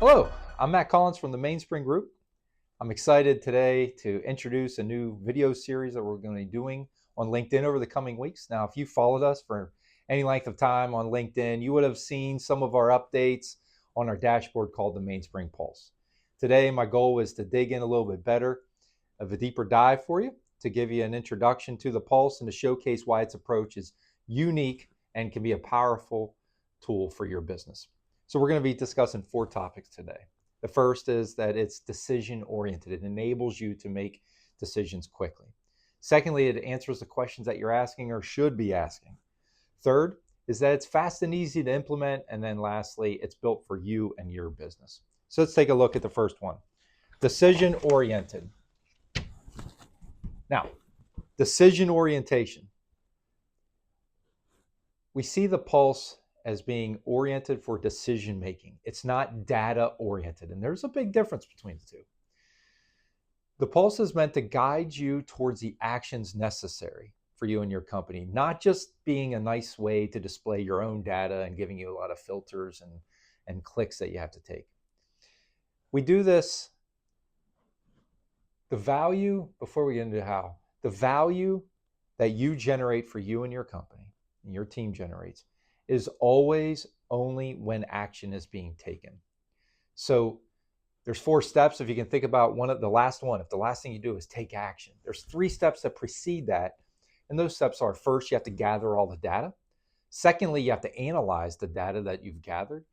Hello, I'm Matt Collins from the Mainspring Group. I'm excited today to introduce a new video series that we're going to be doing on LinkedIn over the coming weeks. Now, if you followed us for any length of time on LinkedIn, you would have seen some of our updates on our dashboard called the Mainspring Pulse. Today, my goal is to dig in a little bit better of a deeper dive for you, to give you an introduction to the Pulse and to showcase why its approach is unique and can be a powerful tool for your business. So we're going to be discussing 4 topics today. The first is that it's decision-oriented. It enables you to make decisions quickly. Secondly, it answers the questions that you're asking or should be asking. Third is that it's fast and easy to implement. And then lastly, it's built for you and your business. So let's take a look at the first one. Decision-oriented. Now, decision orientation. We see the Pulse as being oriented for decision making. It's not data oriented, and there's a big difference between the two. The Pulse is meant to guide you towards the actions necessary for you and your company, not just being a nice way to display your own data and giving you a lot of filters and clicks that you have to take. We do this, the value, before we get into how, the value that you generate for you and your company, and your team generates, is always only when action is being taken. So there's 4 steps. If you can think about if the last thing you do is take action, there's 3 steps that precede that. And those steps are: first, you have to gather all the data. Secondly, you have to analyze the data that you've gathered.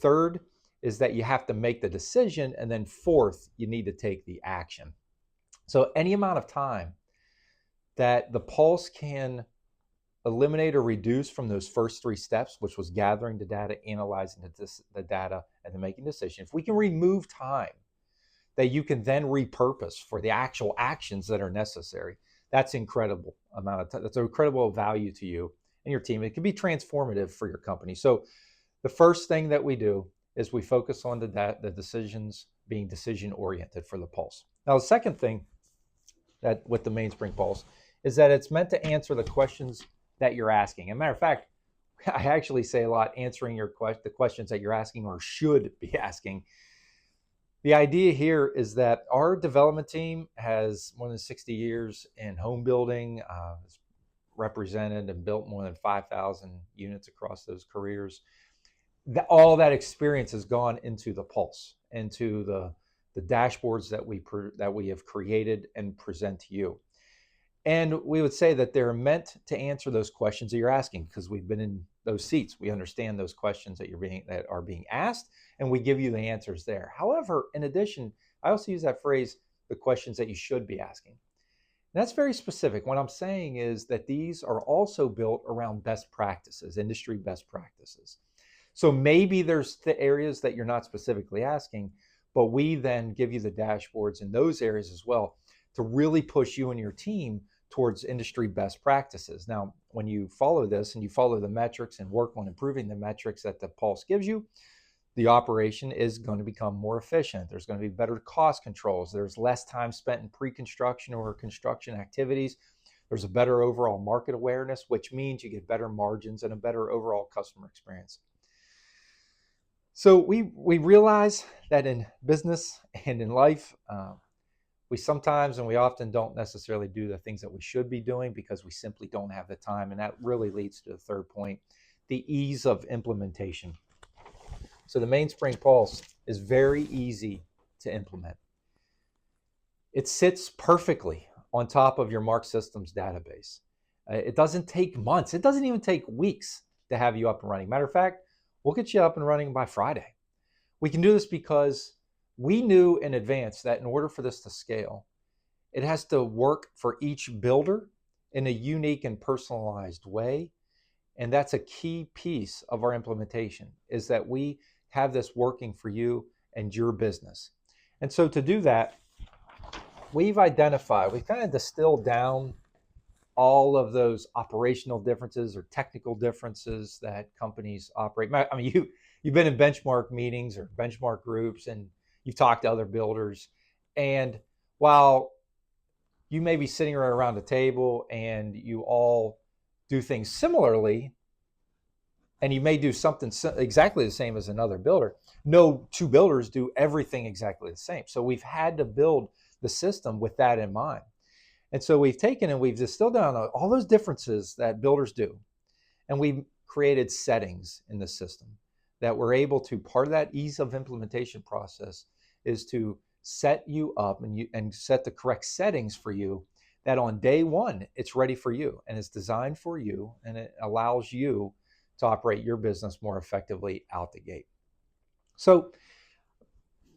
Third is that you have to make the decision. And then fourth, you need to take the action. So any amount of time that the Pulse can eliminate or reduce from those first 3 steps, which was gathering the data, analyzing the data, and then making decisions. If we can remove time that you can then repurpose for the actual actions that are necessary, that's incredible amount of time. That's an incredible value to you and your team. It can be transformative for your company. So the first thing that we do is we focus on the decisions being decision-oriented for the Pulse. Now, the second thing that with the Mainspring Pulse is that it's meant to answer the questions that you're asking. As a matter of fact, I actually say a lot, answering the questions that you're asking or should be asking. The idea here is that our development team has more than 60 years in home building, has represented and built more than 5,000 units across those careers. All that experience has gone into the Pulse, into the dashboards that we have created and present to you. And we would say that they're meant to answer those questions that you're asking, because we've been in those seats. We understand those questions that are being asked, and we give you the answers there. However, in addition, I also use that phrase, the questions that you should be asking. And that's very specific. What I'm saying is that these are also built around best practices, industry best practices. So maybe there's the areas that you're not specifically asking, but we then give you the dashboards in those areas as well to really push you and your team towards industry best practices. Now, when you follow this and you follow the metrics and work on improving the metrics that the Pulse gives you, the operation is going to become more efficient. There's going to be better cost controls. There's less time spent in pre-construction or construction activities. There's a better overall market awareness, which means you get better margins and a better overall customer experience. So we realize that in business and in life, we sometimes and we often don't necessarily do the things that we should be doing because we simply don't have the time. And that really leads to the third point, the ease of implementation. So the Mainspring Pulse is very easy to implement. It sits perfectly on top of your Mark Systems database. It doesn't take months. It doesn't even take weeks to have you up and running. Matter of fact, we'll get you up and running by Friday. We can do this because we knew in advance that in order for this to scale, it has to work for each builder in a unique and personalized way. And that's a key piece of our implementation, is that we have this working for you and your business. And so to do that, we've kind of distilled down all of those operational differences or technical differences that companies operate. I mean, you've been in benchmark meetings or benchmark groups, and you've talked to other builders. And while you may be sitting right around the table and you all do things similarly, And you may do something exactly the same as another builder. No two builders do everything exactly the same. So we've had to build the system with that in mind. And so we've taken and we've distilled down all those differences that builders do. And we've created settings in the system that we're able to, part of that ease of implementation process is to set you up and set the correct settings for you, that on day one, it's ready for you and it's designed for you, and it allows you to operate your business more effectively out the gate. So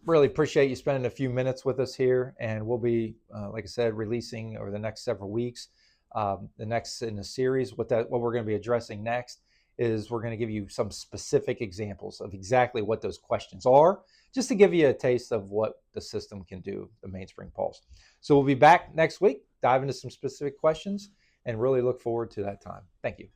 really appreciate you spending a few minutes with us here, and we'll be, like I said, releasing over the next several weeks. The next in the series, what we're going to be addressing next is we're going to give you some specific examples of exactly what those questions are, just to give you a taste of what the system can do, the Mainspring Pulse. So we'll be back next week, dive into some specific questions, and really look forward to that time. Thank you.